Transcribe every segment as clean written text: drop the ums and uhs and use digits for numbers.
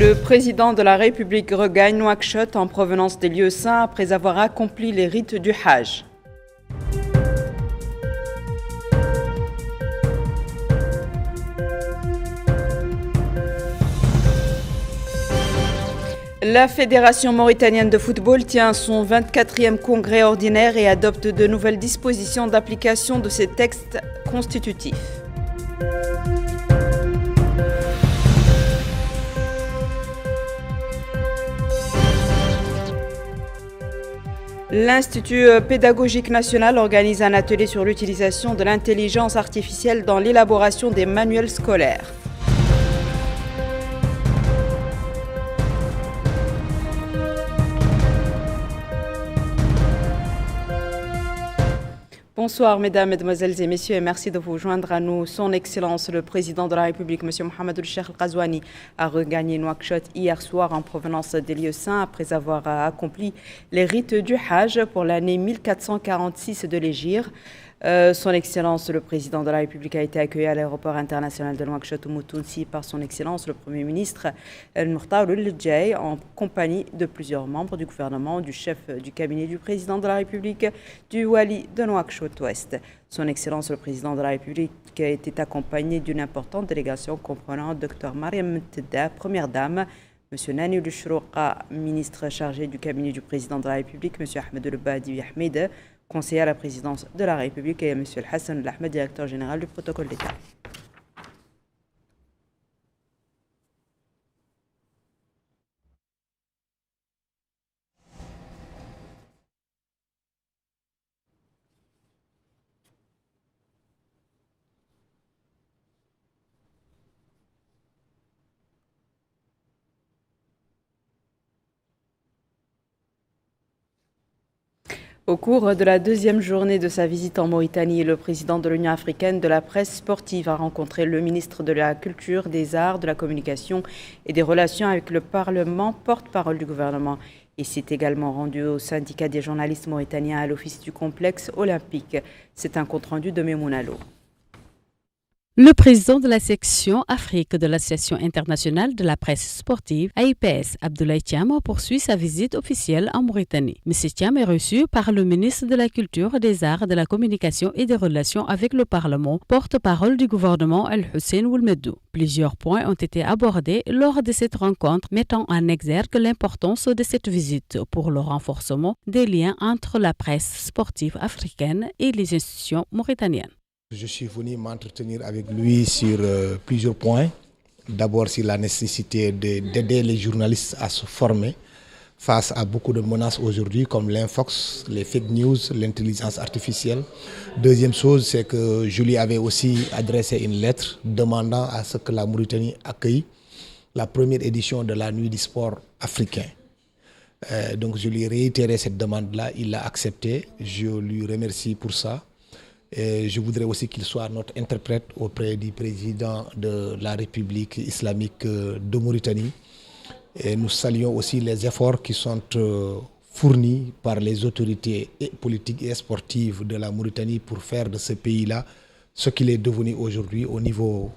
Le président de la République regagne Nouakchott en provenance des lieux saints après avoir accompli les rites du Hajj. La Fédération mauritanienne de football tient son 24e congrès ordinaire et adopte de nouvelles dispositions d'application de ses textes constitutifs. L'Institut pédagogique national organise un atelier sur l'utilisation de l'intelligence artificielle dans l'élaboration des manuels scolaires. Bonsoir mesdames, mesdemoiselles et messieurs et merci de vous joindre à nous. Son Excellence le Président de la République, M. Mohamed El-Cheikh El-Ghazouani, a regagné Nouakchott hier soir en provenance des lieux saints après avoir accompli les rites du Hajj pour l'année 1446 de l'Hégire. Son Excellence le Président de la République a été accueilli à l'aéroport international de Nouakchott-Oumoutounsi par son Excellence le Premier ministre El-Mokhtar El-Djaï en compagnie de plusieurs membres du gouvernement, du chef du cabinet du Président de la République, du Wali de Nouakchott-Ouest. Son Excellence le Président de la République était accompagné d'une importante délégation comprenant Dr Mariam Mtedda, Première Dame, M. Nani El-Chrouqa, ministre chargé du cabinet du Président de la République, M. Ahmed El-Badi Ahmed, conseiller à la présidence de la République, et M. Hassan El-Ahmed, directeur général du protocole d'État. Au cours de la deuxième journée de sa visite en Mauritanie, le président de l'Union africaine de la presse sportive a rencontré le ministre de la Culture, des Arts, de la Communication et des Relations avec le Parlement, porte-parole du gouvernement. Il s'est également rendu au syndicat des journalistes mauritaniens à l'office du complexe olympique. C'est un compte-rendu de Memounalo. Le président de la section Afrique de l'Association internationale de la presse sportive, AIPS, Abdoulaye Thiam, poursuit sa visite officielle en Mauritanie. M. Thiam est reçu par le ministre de la Culture, des Arts, de la Communication et des Relations avec le Parlement, porte-parole du gouvernement El-Hussein Oulmedou. Plusieurs points ont été abordés lors de cette rencontre, mettant en exergue l'importance de cette visite pour le renforcement des liens entre la presse sportive africaine et les institutions mauritaniennes. Je suis venu m'entretenir avec lui sur plusieurs points. D'abord sur la nécessité d'aider les journalistes à se former face à beaucoup de menaces aujourd'hui comme l'infox, les fake news, l'intelligence artificielle. Deuxième chose, c'est que je lui avais aussi adressé une lettre demandant à ce que la Mauritanie accueille la première édition de la Nuit du sport africain. Donc je lui ai réitéré cette demande-là, il l'a acceptée. Je lui remercie pour ça. Et je voudrais aussi qu'il soit notre interprète auprès du président de la République islamique de Mauritanie. Et nous saluons aussi les efforts qui sont fournis par les autorités politiques et sportives de la Mauritanie pour faire de ce pays-là ce qu'il est devenu aujourd'hui au niveau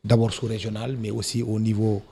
d'abord sous-régional, mais aussi au niveau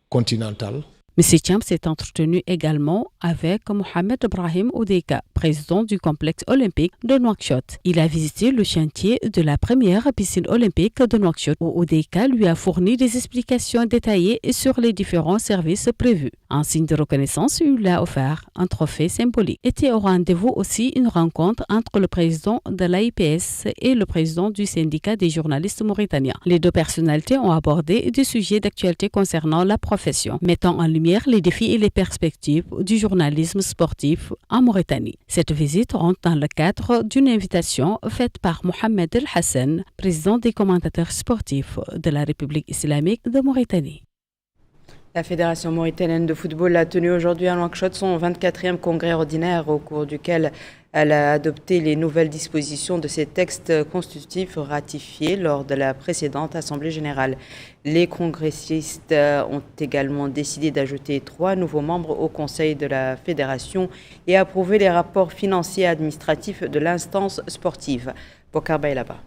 continental. M. Thiam s'est entretenu également avec Mohamed Ibrahim Oudeka, président du complexe olympique de Nouakchott. Il a visité le chantier de la première piscine olympique de Nouakchott, où Oudeka lui a fourni des explications détaillées sur les différents services prévus. En signe de reconnaissance, il lui a offert un trophée symbolique. Était au rendez-vous aussi une rencontre entre le président de l'AIPS et le président du syndicat des journalistes mauritaniens. Les deux personnalités ont abordé des sujets d'actualité concernant la profession, mettant en lumière les défis et les perspectives du journalisme sportif en Mauritanie. Cette visite rentre dans le cadre d'une invitation faite par Mohamed El Hassan, président des commentateurs sportifs de la République islamique de Mauritanie. La Fédération mauritanienne de football a tenu aujourd'hui à Nouakchott son 24e congrès ordinaire au cours duquel elle a adopté les nouvelles dispositions de ses textes constitutifs ratifiés lors de la précédente Assemblée générale. Les congressistes ont également décidé d'ajouter 3 nouveaux membres au Conseil de la Fédération et approuver les rapports financiers et administratifs de l'instance sportive. Bokar Baylaba.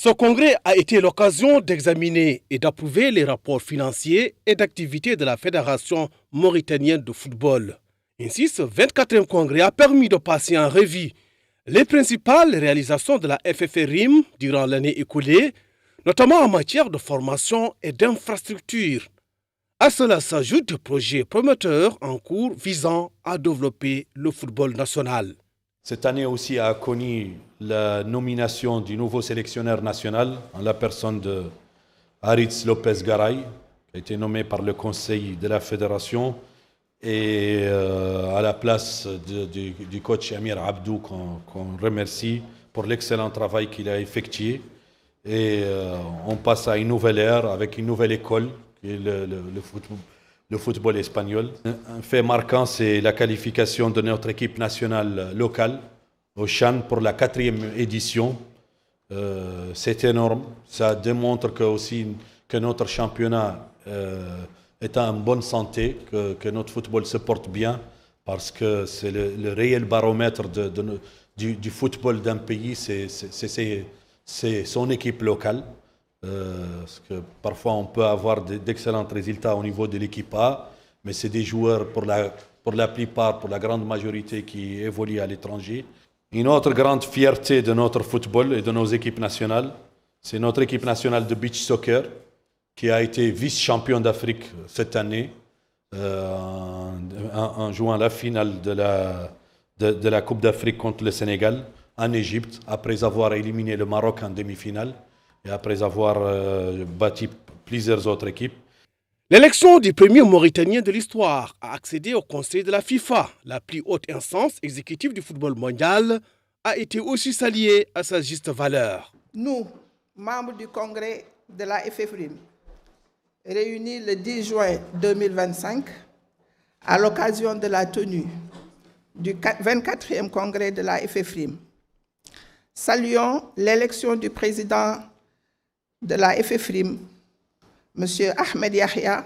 Ce congrès a été l'occasion d'examiner et d'approuver les rapports financiers et d'activité de la Fédération mauritanienne de football. Ainsi, ce 24e congrès a permis de passer en revue les principales réalisations de la FFRIM durant l'année écoulée, notamment en matière de formation et d'infrastructure. À cela s'ajoutent des projets promoteurs en cours visant à développer le football national. Cette année aussi a connu la nomination du nouveau sélectionneur national en la personne de Aritz Lopez Garay, qui a été nommé par le conseil de la fédération, et à la place du coach Amir Abdou, qu'on remercie pour l'excellent travail qu'il a effectué. Et on passe à une nouvelle ère avec une nouvelle école, qui est le football espagnol. Un fait marquant, c'est la qualification de notre équipe nationale locale au CHAN pour la 4e édition. C'est énorme. Ça démontre que notre championnat est en bonne santé, que notre football se porte bien, parce que c'est le réel baromètre du football d'un pays, c'est son équipe locale. Parce que parfois on peut avoir d'excellents résultats au niveau de l'équipe A, mais c'est des joueurs pour la plupart, pour la grande majorité, qui évoluent à l'étranger. Une autre grande fierté de notre football et de nos équipes nationales, c'est notre équipe nationale de beach soccer, qui a été vice-champion d'Afrique cette année, en jouant la finale de la Coupe d'Afrique contre le Sénégal en Égypte, après avoir éliminé le Maroc en demi-finale et après avoir battu plusieurs autres équipes. L'élection du premier Mauritanien de l'histoire à accéder au Conseil de la FIFA, la plus haute instance exécutive du football mondial, a été aussi saluée à sa juste valeur. Nous, membres du Congrès de la FFRIM, réunis le 10 juin 2025, à l'occasion de la tenue du 24e Congrès de la FFRIM, saluons l'élection du président de la FFRIM, M. Ahmed Yahya,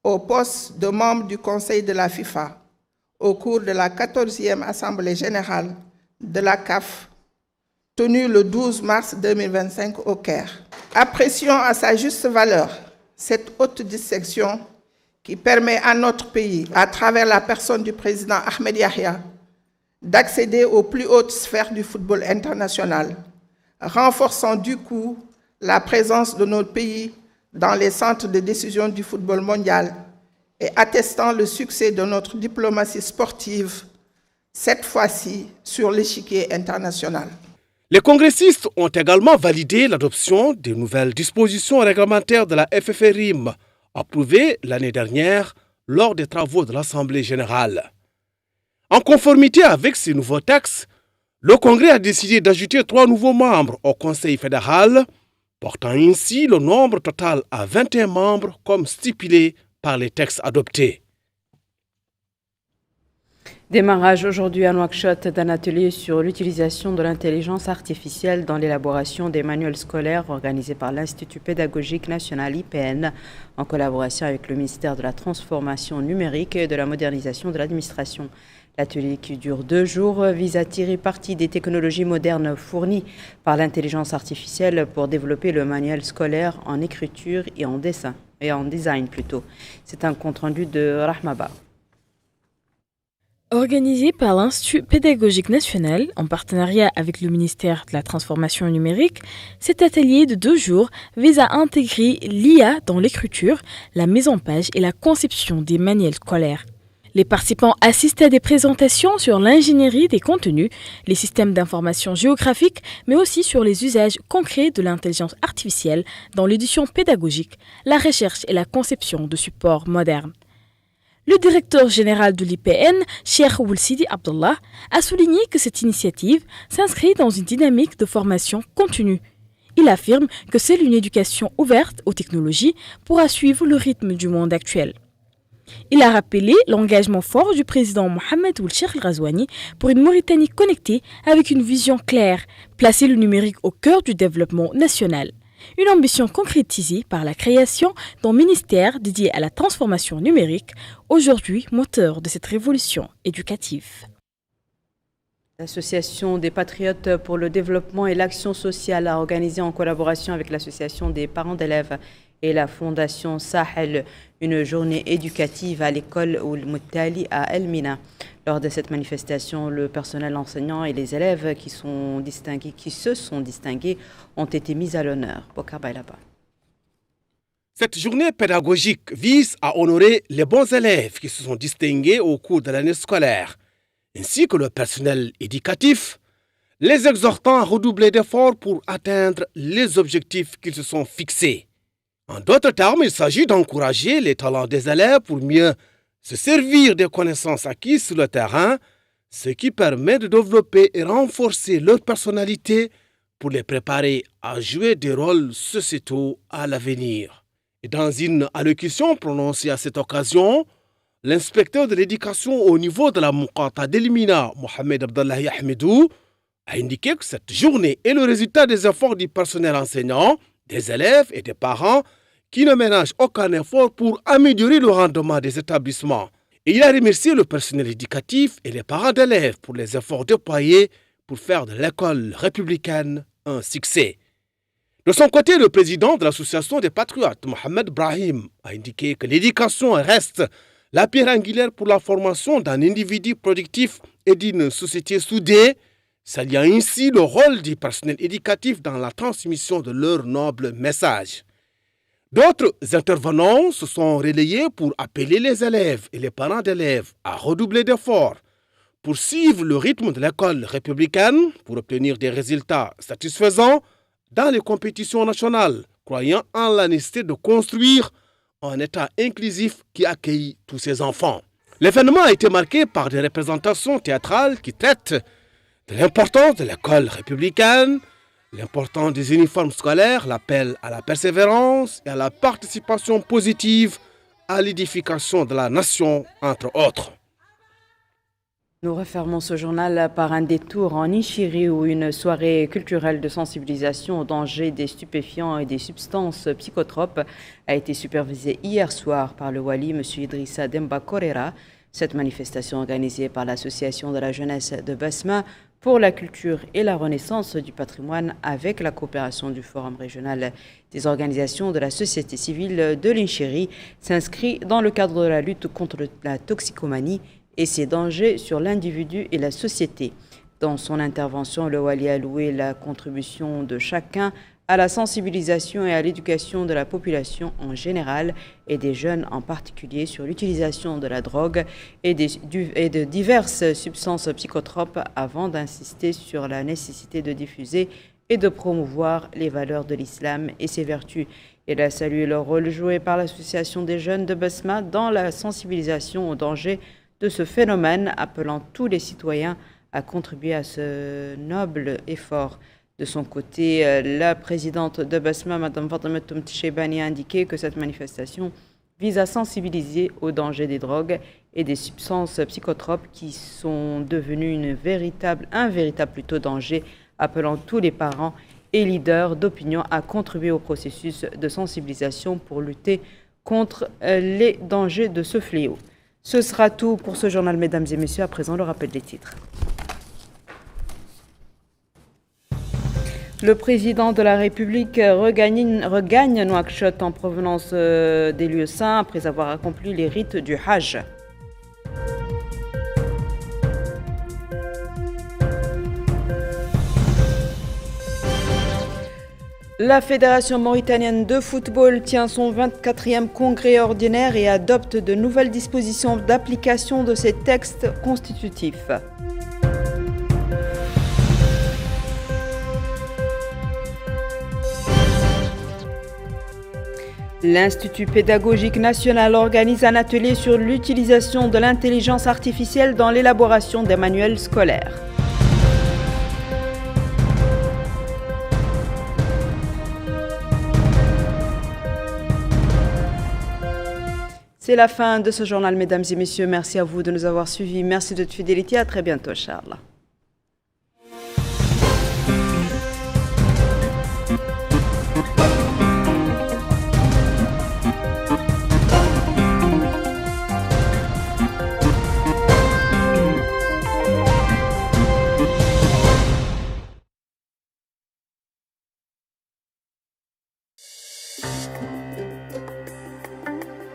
au poste de membre du Conseil de la FIFA au cours de la 14e Assemblée générale de la CAF, tenue le 12 mars 2025 au Caire. Apprécions à sa juste valeur cette haute distinction qui permet à notre pays, à travers la personne du président Ahmed Yahya, d'accéder aux plus hautes sphères du football international, renforçant du coup la présence de notre pays dans les centres de décision du football mondial et attestant le succès de notre diplomatie sportive, cette fois-ci sur l'échiquier international. Les congressistes ont également validé l'adoption des nouvelles dispositions réglementaires de la FFRIM, approuvées l'année dernière lors des travaux de l'Assemblée générale. En conformité avec ces nouveaux textes, le Congrès a décidé d'ajouter 3 nouveaux membres au Conseil fédéral, portant ainsi le nombre total à 21 membres comme stipulé par les textes adoptés. Démarrage aujourd'hui à Nouakchott d'un atelier sur l'utilisation de l'intelligence artificielle dans l'élaboration des manuels scolaires organisé par l'Institut pédagogique national IPN en collaboration avec le ministère de la Transformation numérique et de la modernisation de l'administration. L'atelier, qui dure 2 jours, vise à tirer parti des technologies modernes fournies par l'intelligence artificielle pour développer le manuel scolaire en écriture et en dessin, et en design plutôt. C'est un compte-rendu de Rahmaba. Organisé par l'Institut pédagogique national en partenariat avec le ministère de la Transformation numérique, cet atelier de 2 jours vise à intégrer l'IA dans l'écriture, la mise en page et la conception des manuels scolaires. Les participants assistent à des présentations sur l'ingénierie des contenus, les systèmes d'information géographique, mais aussi sur les usages concrets de l'intelligence artificielle dans l'édition pédagogique, la recherche et la conception de supports modernes. Le directeur général de l'IPN, Cheikh Oulsidi Abdullah, a souligné que cette initiative s'inscrit dans une dynamique de formation continue. Il affirme que seule une éducation ouverte aux technologies pourra suivre le rythme du monde actuel. Il a rappelé l'engagement fort du président Mohamed Ould Cheikh El Ghazouani pour une Mauritanie connectée avec une vision claire, placer le numérique au cœur du développement national. Une ambition concrétisée par la création d'un ministère dédié à la transformation numérique, aujourd'hui moteur de cette révolution éducative. L'Association des patriotes pour le développement et l'action sociale a organisé en collaboration avec l'Association des parents d'élèves et la Fondation Sahel une journée éducative à l'école Ould Muttali à El Mina. Lors de cette manifestation, le personnel enseignant et les élèves qui se sont distingués ont été mis à l'honneur. Bokar Bailaba. Cette journée pédagogique vise à honorer les bons élèves qui se sont distingués au cours de l'année scolaire, ainsi que le personnel éducatif, les exhortant à redoubler d'efforts pour atteindre les objectifs qu'ils se sont fixés. En d'autres termes, il s'agit d'encourager les talents des élèves pour mieux se servir des connaissances acquises sur le terrain, ce qui permet de développer et renforcer leur personnalité pour les préparer à jouer des rôles sociétaux à l'avenir. Et dans une allocution prononcée à cette occasion, l'inspecteur de l'éducation au niveau de la Muqata d'Elmina, Mohamed Abdallahi Ahmedou, a indiqué que cette journée est le résultat des efforts du personnel enseignant, des élèves et des parents qui ne ménagent aucun effort pour améliorer le rendement des établissements. Et il a remercié le personnel éducatif et les parents d'élèves pour les efforts déployés pour faire de l'école républicaine un succès. De son côté, le président de l'Association des patriotes, Mohamed Brahim, a indiqué que l'éducation reste la pierre angulaire pour la formation d'un individu productif et d'une société soudée, saluant ainsi le rôle du personnel éducatif dans la transmission de leur noble message. D'autres intervenants se sont relayés pour appeler les élèves et les parents d'élèves à redoubler d'efforts pour suivre le rythme de l'école républicaine pour obtenir des résultats satisfaisants dans les compétitions nationales, croyant en la nécessité de construire un État inclusif qui accueille tous ses enfants. L'événement a été marqué par des représentations théâtrales qui traitent de l'importance de l'école républicaine, l'importance des uniformes scolaires, l'appel à la persévérance et à la participation positive à l'édification de la nation, entre autres. Nous refermons ce journal par un détour en Inchiri où une soirée culturelle de sensibilisation au danger des stupéfiants et des substances psychotropes a été supervisée hier soir par le wali M. Idrissa Demba Korera. Cette manifestation organisée par l'Association de la jeunesse de Basma pour la culture et la renaissance du patrimoine avec la coopération du Forum régional des organisations de la société civile de l'Inchiri s'inscrit dans le cadre de la lutte contre la toxicomanie et ses dangers sur l'individu et la société. Dans son intervention, le wali a loué la contribution de chacun à la sensibilisation et à l'éducation de la population en général et des jeunes en particulier sur l'utilisation de la drogue et de diverses substances psychotropes avant d'insister sur la nécessité de diffuser et de promouvoir les valeurs de l'islam et ses vertus. Il a salué le rôle joué par l'Association des jeunes de Basma dans la sensibilisation au danger de ce phénomène, appelant tous les citoyens à contribuer à ce noble effort. De son côté, la présidente de Basma, Mme Fatima Tcheibani, a indiqué que cette manifestation vise à sensibiliser au danger des drogues et des substances psychotropes qui sont devenues un véritable danger, appelant tous les parents et leaders d'opinion à contribuer au processus de sensibilisation pour lutter contre les dangers de ce fléau. Ce sera tout pour ce journal, mesdames et messieurs. À présent, le rappel des titres. Le président de la République regagne Nouakchott en provenance des lieux saints après avoir accompli les rites du Hajj. La Fédération mauritanienne de football tient son 24e congrès ordinaire et adopte de nouvelles dispositions d'application de ses textes constitutifs. L'Institut pédagogique national organise un atelier sur l'utilisation de l'intelligence artificielle dans l'élaboration des manuels scolaires. C'est la fin de ce journal, mesdames et messieurs. Merci à vous de nous avoir suivis. Merci de votre fidélité. À très bientôt, Inch'Allah.